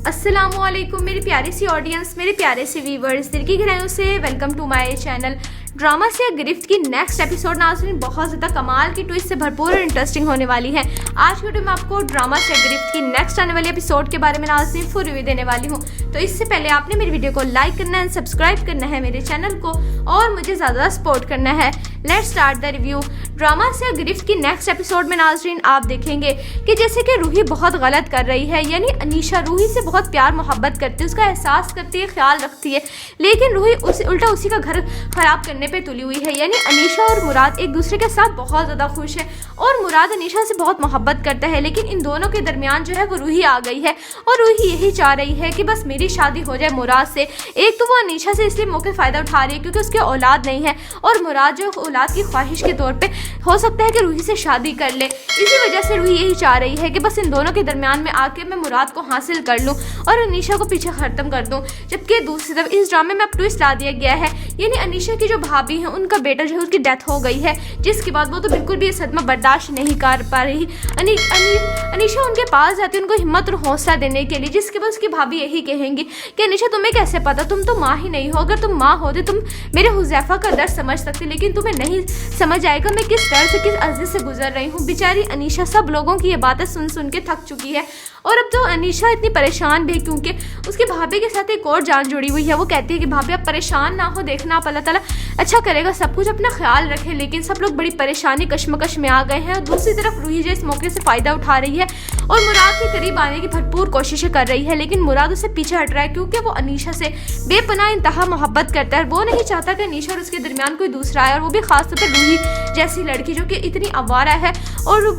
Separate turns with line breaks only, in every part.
अस्सलामुअलैकुम मेरी प्यारी सी ऑडियंस, मेरे प्यारे से व्यूवर्स, दिल की गहराइयों से welcome to my channel. Drama से गिरफ्त की नेक्स्ट एपिसोड नाज़रीन बहुत ज़्यादा कमाल की ट्विस्ट से भरपूर और इंटरेस्टिंग होने वाली है। आज की वीडियो में आपको ड्रामा से गिरफ्त की नेक्स्ट आने वाली एपिसोड के बारे में नाज़रीन फुल रिव्यू देने वाली हूँ। तो इससे पहले आपने मेरी वीडियो को लाइक करना है, सब्सक्राइब करना है मेरे चैनल को और मुझे ज़्यादा सपोर्ट करना है। Let's start the review. Drama से गिरफ्त की नेक्स्ट एपिसोड में नाज़रीन आप देखेंगे कि जैसे कि रूही बहुत गलत कर रही है, यानी अनीशा रूही से बहुत प्यार मोहब्बत करती है, उसका एहसास करती है, ख्याल रखती है, लेकिन रूही उल्टा उसी का घर खराब करने पे तुली हुई है। यानी अनीशा और मुराद एक दूसरे के साथ बहुत ज़्यादा खुश है और मुराद अनीशा से बहुत मोहब्बत करता है, लेकिन इन दोनों के दरमियान जो है वो रूही आ गई है और रूही यही चाह रही है कि बस मेरी शादी हो जाए मुराद से। एक तो वो अनीशा से इसलिए मौके फ़ायदा उठा रही है क्योंकि उसके औलाद नहीं है और मुराद जो औलाद की ख्वाहिश के तौर पे हो सकता है कि रूही से शादी कर ले। इसी वजह से रूही यही चाह रही है कि बस इन दोनों के दरमियान में आके मैं मुराद को हासिल कर लूँ और अनीशा को पीछे ख़त्म कर दूँ। जबकि दूसरी तरफ इस ड्रामे में अब ट्विस्ट ला दिया गया है, यानी अनीशा की जो भाभी है उनका बेटा जो है उसकी डेथ हो गई है, जिसके बाद वो तो बिल्कुल भी ये सदमा बर्दाश्त नहीं कर पा रही। अनीशा उनके पास जाती है उनको हिम्मत और हौसला देने के लिए, जिसके बाद उसकी भाभी यही कहेंगी कि अनीशा तुम्हें कैसे पता, तुम तो माँ ही नहीं हो, अगर तुम माँ होते तुम मेरे हुज़ैफा का दर्द समझ सकते, लेकिन तुम्हें नहीं समझ आएगा मैं किस दर्द से, किस अर्ज़े से गुजर रही हूँ। बेचारी अनीशा सब लोगों की ये बातें सुन सुन के थक चुकी है और अब तो अनीशा इतनी परेशान भी क्योंकि उसकी भाभी के साथ एक और जान जुड़ी हुई है। वो कहती है कि भाभी आप परेशान ना हो, देखना आप अल्लाह ताला अच्छा करेगा, सब कुछ अपना ख्याल रखें। लेकिन सब लोग बड़ी परेशानी कश्मकश में आ गए हैं और दूसरी तरफ रूही जो इस मौके से फ़ायदा उठा रही है और मुराद के करीब आने की भरपूर कोशिशें कर रही है, लेकिन मुराद उससे पीछे हट रहा है क्योंकि वो अनीशा से बेपनाह इंतहा मोहब्बत करता है। वो नहीं चाहता कि अनीशा और उसके दरमियान कोई दूसरा आए, और वो भी खासतौर पर रूही जैसी लड़की जो कि इतनी आवारा है और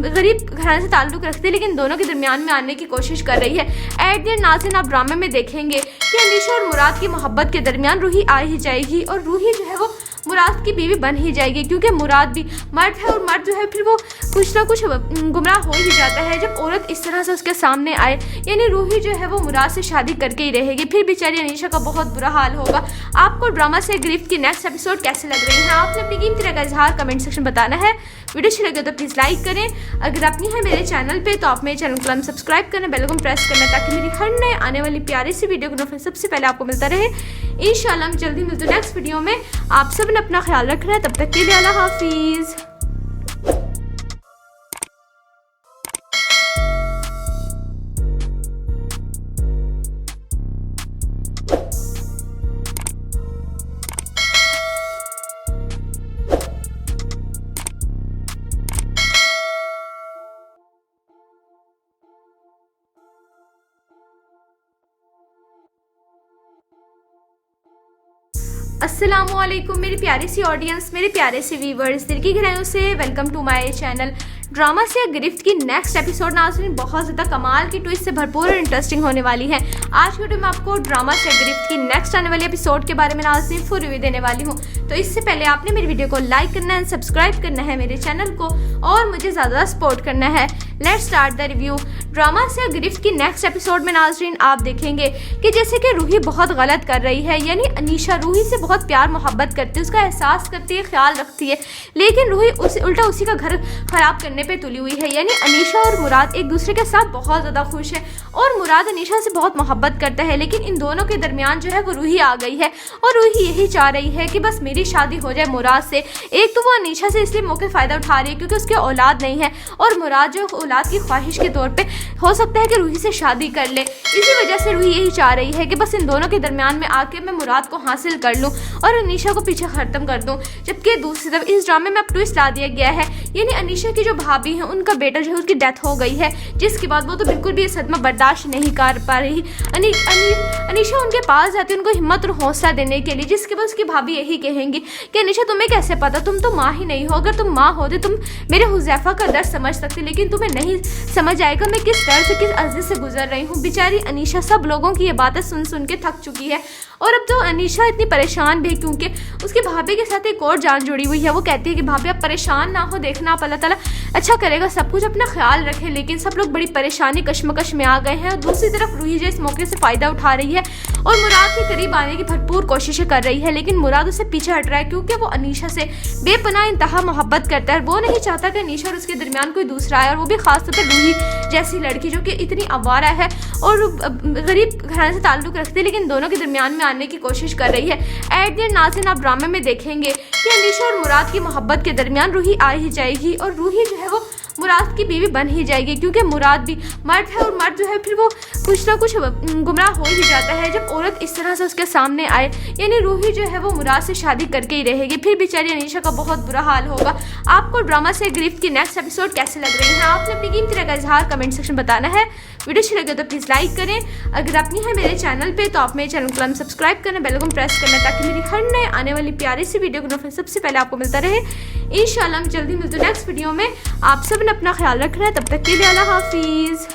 गरीब घराने से ताल्लुक़ रखती है, लेकिन दोनों के दरमियान में आने की कोशिश कर रही है। एट द एंड नाज़रीन आप ड्रामे में देखेंगे कि अनीशा और मुराद की मोहब्बत के दरमियान रूही आ ही जाएगी और रूही जो है वो मुराद की बीवी बन ही जाएगी, क्योंकि मुराद भी मर्द है और मर्द जो है फिर वो कुछ ना कुछ गुमराह हो ही जाता है जब औरत इस तरह से उसके सामने आए। यानी रूही जो है वो मुराद से शादी करके ही रहेगी, फिर बेचारी अनीशा का बहुत बुरा हाल होगा। आपको ड्रामा से गिरफ्त की नेक्स्ट एपिसोड कैसे लग रही है, आपने अपनी कीमती राय का इजहार कमेंट सेक्शन बताना है। वीडियो अच्छी लगे तो प्लीज़ लाइक करें, अगर आप नहीं है मेरे चैनल पे तो आप मेरे चैनल को सब्सक्राइब करना, बेल आइकन प्रेस करना, ताकि मेरी हर नए आने वाली प्यारी सी वीडियो को नोटिफिकेशन सबसे पहले आपको मिलता रहे। इंशाल्लाह मैं जल्दी मिलती हूँ नेक्स्ट वीडियो में। आप सब ने अपना ख्याल रखना है, तब तक के लिए अल्लाह हाफिज़। अस्सलामुअलैकुम मेरी प्यारी सी ऑडियंस, मेरे प्यारे से व्यूवर्स, दिल की गहराइयों से welcome to my channel. Drama से गिरफ्त की नेक्स्ट एपिसोड नाज़रीन बहुत ज़्यादा कमाल की ट्विस्ट से भरपूर और इंटरेस्टिंग होने वाली है। आज की वीडियो में आपको ड्रामा से गिरफ्त की नेक्स्ट आने वाली एपिसोड के बारे में नाज़रीन फुल रिव्यू देने वाली हूँ। तो इससे पहले आपने मेरी वीडियो को लाइक करना है, सब्सक्राइब करना है मेरे चैनल को और मुझे ज़्यादा सपोर्ट करना है। Let's start the review. Drama से गिरफ्त की नेक्स्ट एपिसोड में नाज़रीन आप देखेंगे कि जैसे कि रूही बहुत गलत कर रही है, यानी अनीशा रूही से बहुत प्यार मोहब्बत करती है, उसका एहसास करती है, ख्याल रखती है, लेकिन रूही उल्टा उसी का घर खराब करने पे तुली हुई है। यानी अनीशा और मुराद एक दूसरे के साथ बहुत ज़्यादा खुश है और मुराद अनीशा से बहुत मोहब्बत करता है, लेकिन इन दोनों के दरमियान जो है वो रूही आ गई है और रूही यही चाह रही है कि बस मेरी शादी हो जाए मुराद से। एक तो वो अनीशा से इसलिए मौके फ़ायदा उठा रही है क्योंकि उसके औलाद नहीं है और मुराद जो औलाद की ख्वाहिश के तौर पे हो सकता है कि रूही से शादी कर ले। इसी वजह से रूही यही चाह रही है कि बस इन दोनों के दरमियान में आके मैं मुराद को हासिल कर लूँ और अनीशा को पीछे ख़त्म कर दूँ। जबकि दूसरी तरफ इस ड्रामे में अब ट्विस्ट ला दिया गया है, यानी अनीशा की जो भाभी है उनका बेटा जो है उसकी डेथ हो गई है, जिसके बाद वो तो बिल्कुल भी ये सदमा बर्दाश्त नहीं कर पा रही। अनीशा उनके पास जाती है उनको हिम्मत और हौसला देने के लिए, जिसके बाद उसकी भाभी यही कहेंगी कि अनीशा तुम्हें कैसे पता, तुम तो माँ ही नहीं हो, अगर तुम माँ होते तुम मेरे हुज़ैफा का दर्द समझ सकते, लेकिन तुम्हें नहीं समझ आएगा मैं किस दर्द से, किस अर्ज़े से गुजर रही हूँ। बेचारी अनीशा सब लोगों की ये बातें सुन सुन के थक चुकी है और अब तो अनीशा इतनी परेशान भी क्योंकि उसकी भाभी के साथ एक और जान जुड़ी हुई है। वो कहती है कि भाभी आप परेशान ना हो, देखना आप अल्लाह ताला अच्छा करेगा, सब कुछ अपना ख्याल रखें। लेकिन सब लोग बड़ी परेशानी कश्मकश में आ गए हैं और दूसरी तरफ रूही जो इस मौके से फ़ायदा उठा रही है और मुराद के करीब आने की भरपूर कोशिशें कर रही है, लेकिन मुराद उससे पीछे हट रहा है क्योंकि वो अनीशा से बेपनाह इंतहा मोहब्बत करता है। वो नहीं चाहता कि अनीशा और उसके दरमियान कोई दूसरा आए, और वो भी खासतौर पर रूही जैसी लड़की जो कि इतनी आवारा है और गरीब घराने से ताल्लुक़ रखती है, लेकिन दोनों के दरमियान में आने की कोशिश कर रही है। एट द एंड नाज़रीन आप ड्रामे में देखेंगे कि अनीशा और मुराद की मोहब्बत के दरमियान रूही आ ही जाएगी और रूही जो है वो मुराद की बीवी बन ही जाएगी, क्योंकि मुराद भी मर्द है और मर्द जो है फिर वो कुछ ना कुछ गुमराह हो ही जाता है जब औरत इस तरह से उसके सामने आए। यानी रूही जो है वो मुराद से शादी करके ही रहेगी, फिर बेचारी अनीशा का बहुत बुरा हाल होगा। आपको ड्रामा से गिरफ्त की नेक्स्ट एपिसोड कैसे लग रही है? आपने अपनी कीमती राय का इजहार कमेंट सेक्शन बताना है। वीडियो अच्छी लगे तो प्लीज़ लाइक करें। अगर आप नहीं है मेरे चैनल पे तो आप मेरे चैनल को सब्सक्राइब करना, बेल आइकन प्रेस करना, ताकि मेरी हर नए आने वाली प्यारी सी वीडियो को नोटिफिकेशन सबसे पहले आपको मिलता रहे। इंशाल्लाह हम जल्दी मिलते हैं नेक्स्ट वीडियो में। आप सब ने अपना ख्याल रखना है, तब तक के लिए अल्लाह हाफिज़।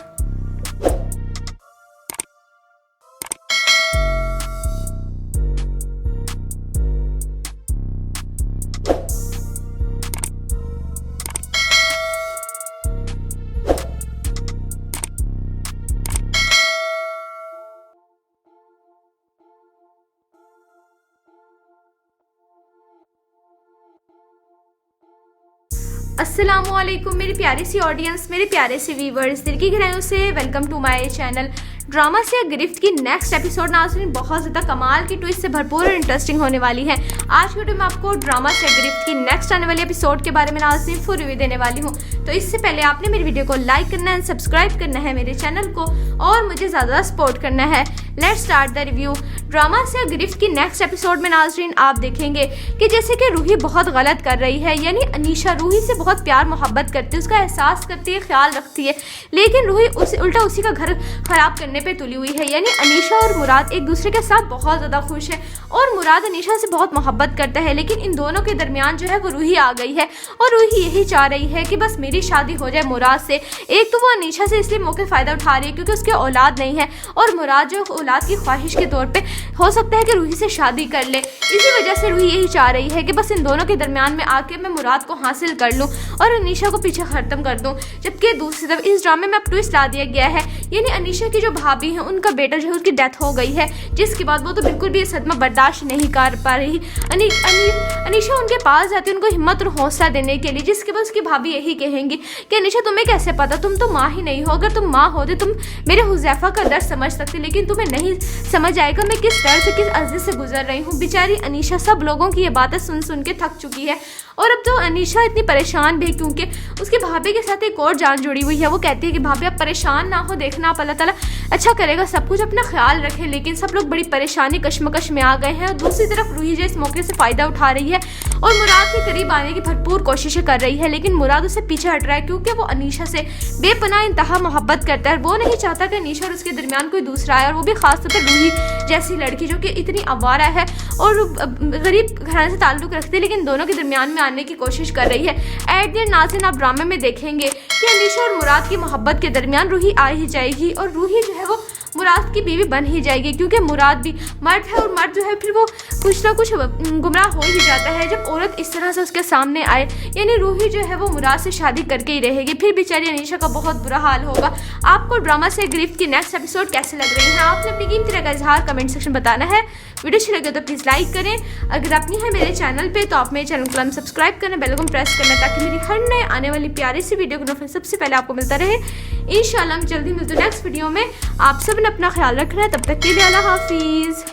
अस्सलामुअलैकुम मेरी प्यारी सी ऑडियंस, मेरे प्यारे से व्यूवर्स, दिल की गहराइयों से welcome to my channel. Drama से गिरफ्त की नेक्स्ट एपिसोड नाज़रीन बहुत ज़्यादा कमाल की ट्विस्ट से भरपूर और इंटरेस्टिंग होने वाली है। आज की वीडियो में आपको ड्रामा से गिरफ्त की नेक्स्ट आने वाली एपिसोड के बारे में नाज़रीन फुल रिव्यू देने वाली हूँ। तो इससे पहले आपने मेरी वीडियो को लाइक करना है, सब्सक्राइब करना है मेरे चैनल को और मुझे ज़्यादा सपोर्ट करना है। Let's start the review. Drama से गिरफ्त की नेक्स्ट एपिसोड में नाज़रीन आप देखेंगे कि जैसे कि रूही बहुत गलत कर रही है, यानी अनीशा रूही से बहुत प्यार मोहब्बत करती है, उसका एहसास करती है, ख्याल रखती है, लेकिन रूही उल्टा उसी का घर खराब करने पे तुली हुई है। यानी अनीशा और मुराद एक दूसरे के साथ बहुत ज़्यादा खुश है और मुराद अनीशा से बहुत मोहब्बत करता है, लेकिन इन दोनों के दरमियान जो है वो रूही आ गई है और रूही यही चाह रही है कि बस मेरी शादी हो जाए मुराद से। एक तो वो अनीशा से इसलिए मौके फ़ायदा उठा रही है क्योंकि उसके औलाद नहीं है और मुराद जो औलाद की ख्वाहिश के तौर पे हो सकता है कि रूही से शादी कर ले। इसी वजह से रूही यही चाह रही है कि बस इन दोनों के दरमियान में आके मैं मुराद को हासिल कर लूँ और अनीशा को पीछे ख़त्म कर दूँ। जबकि दूसरी तरफ इस ड्रामे में अब ट्विस्ट ला दिया गया है, यानी अनीशा की जो भाभी है उनका बेटा जो है उसकी डेथ हो गई है, जिसके बाद वो तो बिल्कुल भी ये सदमा बर्दाश्त नहीं कर पा रही। अनीशा उनके पास जाती है उनको हिम्मत और हौसला देने के लिए, जिसके बाद उसकी भाभी यही कहेंगी कि अनीशा तुम्हें कैसे पता, तुम तो माँ ही नहीं हो, अगर तुम माँ होते तुम मेरे हुज़ैफा का दर्द समझ सकती, लेकिन तुम्हें नहीं समझ आएगा मैं किस दर्द से किस अर्ज़े से गुजर रही हूँ। बेचारी अनीशा सब लोगों की ये बातें सुन सुन के थक चुकी है और अब तो अनीशा इतनी परेशान भी क्योंकि उसकी भाभी के साथ एक और जान जुड़ी हुई है। वो कहती है कि भाभी आप परेशान ना हो, देखना आप अल्लाह ताला अच्छा करेगा, सब कुछ अपना ख्याल रखें। लेकिन सब लोग बड़ी परेशानी कश्मकश में आ गए हैं और दूसरी तरफ रूही जो इस मौके से फ़ायदा उठा रही है और मुराद के करीब आने की भरपूर कोशिशें कर रही है, लेकिन मुराद उससे पीछे हट रहा है क्योंकि वो अनीशा से बेपनाह इंतहा मोहब्बत करता है। वो नहीं चाहता कि अनीशा और उसके दरमियान कोई दूसरा आए, और वो भी खासतौर पर रूही जैसी लड़की जो कि इतनी आवारा है और गरीब घराने से ताल्लुक़ रखती है, लेकिन दोनों के दरमियान में आने की कोशिश कर रही है। एट द एंड नाज़रीन आप ड्रामे में देखेंगे कि अनीशा और मुराद की मोहब्बत के दरमियान रूही आ ही जाएगी और रूही जो है वो मुराद की बीवी बन ही जाएगी, क्योंकि मुराद भी मर्द है और मर्द जो है फिर वो कुछ ना कुछ गुमराह हो ही जाता है जब औरत इस तरह से उसके सामने आए। यानी रूही जो है वो मुराद से शादी करके ही रहेगी, फिर बेचारी अनीशा का बहुत बुरा हाल होगा। आपको ड्रामा से गिरफ्त की नेक्स्ट एपिसोड कैसे लग रही है? आपने अपनी कीमती राय का इजहार कमेंट सेक्शन बताना है। वीडियो अच्छी लगे तो प्लीज़ लाइक करें। अगर आप नहीं है मेरे चैनल पे तो आप मेरे चैनल को सब्सक्राइब करना, बेल आइकन प्रेस करना, ताकि मेरी हर नए आने वाली प्यारी सी वीडियो को नोटिफिकेशन सबसे पहले आपको मिलता रहे। इंशाल्लाह हम जल्दी मिलते हैं नेक्स्ट वीडियो में। आप सब ने अपना ख्याल रखना है, तब तक के लिए अल्लाह हाफिज़।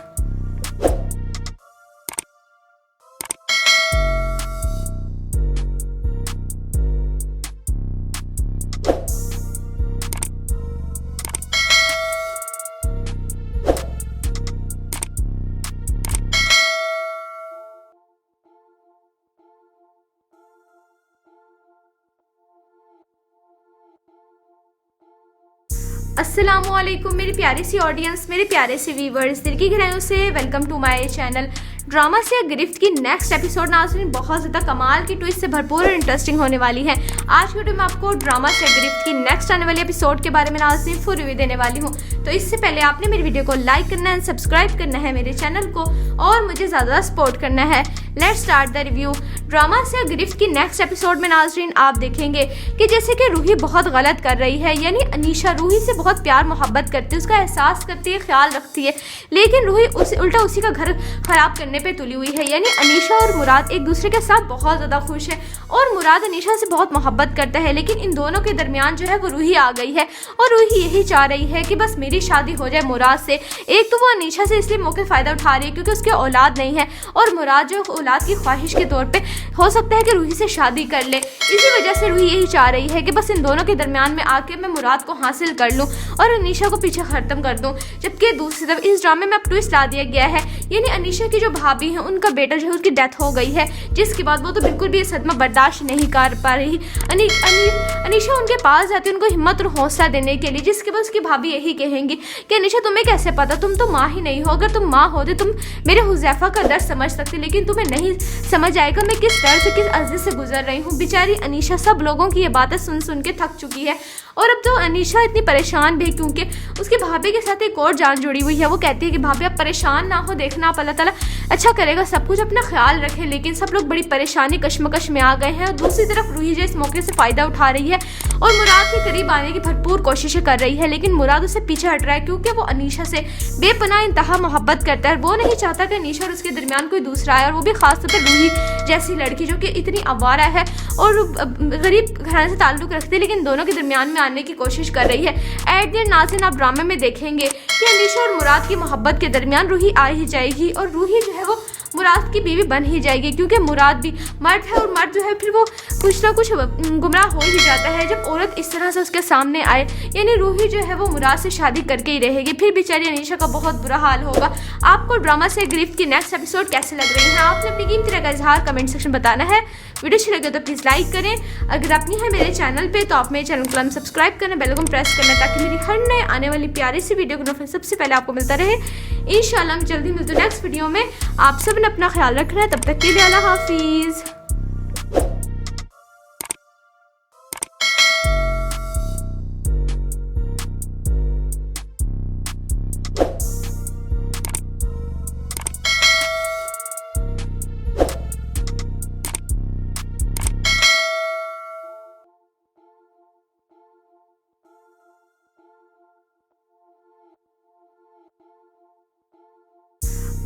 अस्सलामुअलैकुम मेरी प्यारी सी ऑडियंस, मेरे प्यारे से व्यूवर्स, दिल की गहराइयों से welcome to my channel. Drama से गिरफ्त की नेक्स्ट एपिसोड नाज़रीन बहुत ज़्यादा कमाल की ट्विस्ट से भरपूर और इंटरेस्टिंग होने वाली है। आज की वीडियो में आपको ड्रामा से गिरफ्त की नेक्स्ट आने वाली एपिसोड के बारे में नाज़रीन फुल रिव्यू देने वाली हूँ। तो इससे पहले आपने मेरी वीडियो को लाइक करना है, सब्सक्राइब करना है मेरे चैनल को और मुझे ज़्यादा सपोर्ट करना है। Let's start the review. Drama से गिरफ्त की नेक्स्ट एपिसोड में नाज़रीन आप देखेंगे कि जैसे कि रूही बहुत गलत कर रही है, यानी अनीशा रूही से बहुत प्यार मोहब्बत करती है, उसका एहसास करती है, ख्याल रखती है, लेकिन रूही उल्टा उसी का घर ख़राब करने पे तुली हुई है। यानी अनीशा और मुराद एक दूसरे के साथ बहुत ज़्यादा खुश है और मुराद अनीशा से बहुत मोहब्बत करता है, लेकिन इन दोनों के दरमियान जो है वो रूही आ गई है और रूही यही चाह रही है कि बस मेरी शादी हो जाए मुराद से। एक तो वो अनीशा से इसलिए मौके फ़ायदा उठा रही है क्योंकि उसके औलाद नहीं है और मुराद जो औलाद की ख्वाहिश के तौर पे हो सकता है कि रूही से शादी कर ले। इसी वजह से रूही यही चाह रही है कि बस इन दोनों के दरमियान में आके मैं मुराद को हासिल कर लूँ और अनीशा को पीछे ख़त्म कर दूँ। जबकि दूसरी तरफ इस ड्रामे में अब ट्विस्ट ला दिया गया है, यानी अनीशा की जो भाभी है उनका बेटा जो है उसकी डेथ हो गई है, जिसके बाद वो तो बिल्कुल भी ये सदमा बर्दाश्त नहीं कर पा रही। अनीशा उनके पास जाती है उनको हिम्मत और हौसला देने के लिए, जिसके बाद उसकी भाभी यही कहेंगी कि अनीशा तुम्हें कैसे पता, तुम तो माँ ही नहीं हो, अगर तुम माँ होते तुम मेरे हुज़ैफा का दर्द समझ सकते, लेकिन तुम्हें नहीं समझ आएगा मैं किस दर्द से किस अर्ज़े से गुजर रही हूँ। बेचारी अनीशा सब लोगों की ये बातें सुन सुन के थक चुकी है और अब तो अनीशा इतनी परेशान भी है क्योंकि उसकी भाभी के साथ एक और जान जुड़ी हुई है। वो कहती है कि भाभी आप परेशान ना हो, देखना आप अल्लाह ताला अच्छा करेगा, सब कुछ अपना ख्याल रखें। लेकिन सब लोग बड़ी परेशानी कश्मकश में आ गए हैं और दूसरी तरफ रूही जो इस मौके से फ़ायदा उठा रही है और मुराद के करीब आने की भरपूर कोशिशें कर रही है, लेकिन मुराद उसे पीछे हट रहा है क्योंकि वो अनीशा से बेपनाह इंतहा मोहब्बत करता है। वो नहीं चाहता कि अनीशा और उसके दरमियान कोई दूसरा आए, और वो भी खासतौर पर रूही जैसी लड़की जो कि इतनी आवारा है और गरीब घराने से ताल्लुक़ रखती है, लेकिन दोनों के दरमियान में आने की कोशिश कर रही है। एट द एंड नाज़रीन आप ड्रामे में देखेंगे कि अनीशा और मुराद की मोहब्बत के दरमियान रूही आ ही जाएगी और रूही जो है वो मुराद की बीवी बन ही जाएगी, क्योंकि मुराद भी मर्द है और मर्द जो है फिर वो कुछ ना कुछ गुमराह हो ही जाता है जब औरत इस तरह से उसके सामने आए। यानी रूही जो है वो मुराद से शादी करके ही रहेगी, फिर बेचारी अनीशा का बहुत बुरा हाल होगा। आपको ड्रामा से गिरफ्त की नेक्स्ट एपिसोड कैसे लग रही है, आपने अपनी कीमती राय का इजहार कमेंट सेक्शन बताना है। वीडियो अच्छी लगे तो प्लीज़ लाइक करें, अगर आप नहीं है मेरे चैनल पे तो आप मेरे चैनल को सब्सक्राइब करना, बेल आइकन प्रेस करना ताकि मेरी हर नए आने वाली प्यारी सी वीडियो को सबसे पहले आपको मिलता रहे। इंशाल्लाह मैं जल्दी मिलती हूँ नेक्स्ट वीडियो में। आप सब ने अपना ख्याल रखना है, तब तक के लिए अल्लाह हाफिज़।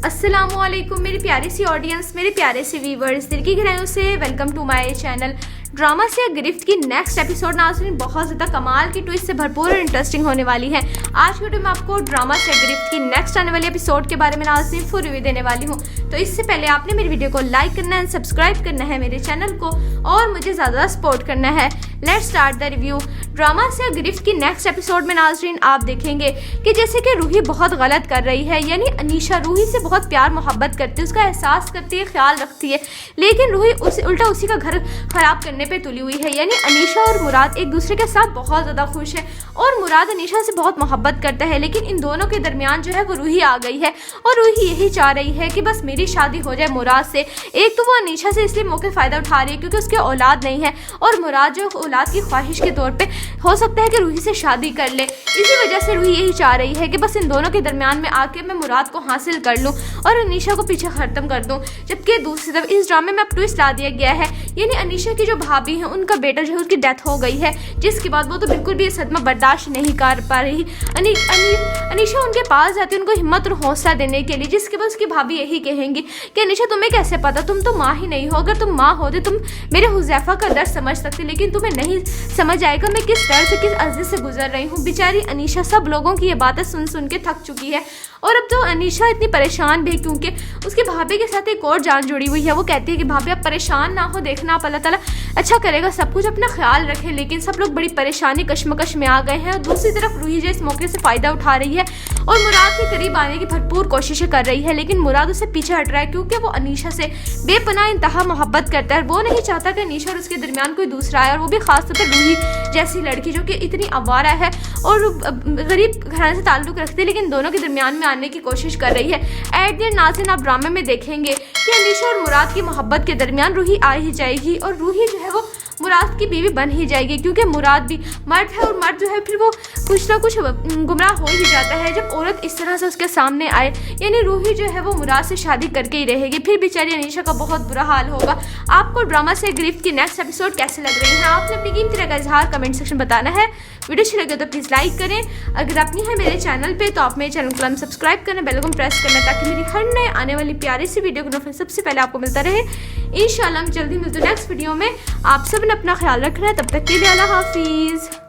अस्सलामुअलैकुम मेरी प्यारी सी ऑडियंस, मेरे प्यारे से व्यूवर्स, दिल की गहराइयों से welcome to my channel. Drama से गिरफ्त की नेक्स्ट एपिसोड नाज़रीन बहुत ज़्यादा कमाल की ट्विस्ट से भरपूर और इंटरेस्टिंग होने वाली है। आज की वीडियो में आपको ड्रामा से गिरफ्त की नेक्स्ट आने वाली एपिसोड के बारे में नाज़रीन फुल रिव्यू देने वाली हूँ। तो इससे पहले आपने मेरी वीडियो को लाइक करना है, सब्सक्राइब करना है मेरे चैनल को और मुझे ज़्यादा सपोर्ट करना है। Let's start the review. Drama से गिरफ्त की नेक्स्ट एपिसोड में नाज़रीन आप देखेंगे कि जैसे कि रूही बहुत गलत कर रही है, यानी अनीशा रूही से बहुत प्यार मोहब्बत करती है, उसका एहसास करती है, ख्याल रखती है, लेकिन रूही उल्टा उसी का घर ख़राब करने पे तुली हुई है। यानी अनीशा और मुराद एक दूसरे के साथ बहुत ज़्यादा खुश है और मुराद अनीशा से बहुत मोहब्बत करता है, लेकिन इन दोनों के दरमियान जो है वो रूही आ गई है और रूही यही चाह रही है कि बस मेरी शादी हो जाए मुराद से। एक तो वो अनीशा से इसलिए मौके फ़ायदा उठा रही है क्योंकि उसके औलाद नहीं है और मुराद जो औलाद की ख्वाहिश के तौर पे हो सकता है कि रूही से शादी कर ले। इसी वजह से रूही यही चाह रही है कि बस इन दोनों के दरमियान में आके मैं मुराद को हासिल कर लूँ और अनीशा को पीछे ख़त्म कर दूँ। जबकि दूसरी तरफ इस ड्रामे में अब ट्विस्ट ला दिया गया है, यानी अनीशा की जो भाभी है उनका बेटा जो है उसकी डेथ हो गई है, जिसके बाद वो तो बिल्कुल भी ये सदमा बर्दाश्त नहीं कर पा रही। अनीशा उनके पास जाती है उनको हिम्मत और हौसला देने के लिए, जिसके बाद उसकी भाभी यही कहेंगी कि अनीशा तुम्हें कैसे पता, तुम तो माँ ही नहीं हो, अगर तुम माँ होते तुम मेरे हुज़ैफा का दर्द समझ सकते, लेकिन तुम्हें नहीं समझ आएगा मैं किस दर्द से किस अर्ज़े से गुजर रही हूँ। बेचारी अनीशा सब लोगों की ये बातें सुन सुन के थक चुकी है और अब तो अनीशा इतनी परेशान भी है क्योंकि उसकी भाभी के साथ एक और जान जुड़ी हुई है। वो कहती है कि भाभी आप परेशान ना हो, देखना आप अल्लाह ताला अच्छा करेगा, सब कुछ अपना ख्याल रखें। लेकिन सब लोग बड़ी परेशानी कश्मकश में आ गए हैं और दूसरी तरफ रूही जो इस मौके से फ़ायदा उठा रही है और मुराद के करीब आने की भरपूर कोशिशें कर रही है, लेकिन मुराद उसे पीछे हट रहा है क्योंकि वो अनीशा से बेपनाह इंतहा मोहब्बत करता है। वो नहीं चाहता कि अनीशा और उसके दरमियान कोई दूसरा आए, और वो भी खासतौर पर रूही जैसी लड़की जो कि इतनी आवारा है और गरीब घराने से ताल्लुक़ रखती है, लेकिन दोनों के दरमियान में आने की कोशिश कर रही है। एट द एंड नाज़रीन आप ड्रामे में देखेंगे कि अनीशा और मुराद की मोहब्बत के दरमियान रूही आ ही जाएगी और रूही जो है वो मुराद की बीवी बन ही जाएगी, क्योंकि मुराद भी मर्द है और मर्द जो है फिर वो कुछ ना कुछ गुमराह हो ही जाता है जब औरत इस तरह से उसके सामने आए। यानी रूही जो है वो मुराद से शादी करके ही रहेगी, फिर बेचारी अनीशा का बहुत बुरा हाल होगा। आपको ड्रामा से गिरफ्त की नेक्स्ट एपिसोड कैसे लग रही है? आपने अपनी कीमती राय का इजहार कमेंट सेक्शन बताना है। वीडियो अच्छी लगे तो प्लीज़ लाइक करें। अगर आप नहीं है मेरे चैनल पे तो आप मेरे चैनल को सब्सक्राइब करना, बेल आइकन प्रेस करना, ताकि मेरी हर नए आने वाली प्यारी सी वीडियो को सबसे पहले आपको मिलता रहे। इंशाल्लाह मैं जल्दी मिलती हूँ नेक्स्ट वीडियो में। आप सब ने अपना ख्याल रखना है, तब तक के लिए अल्लाह हाफिज़।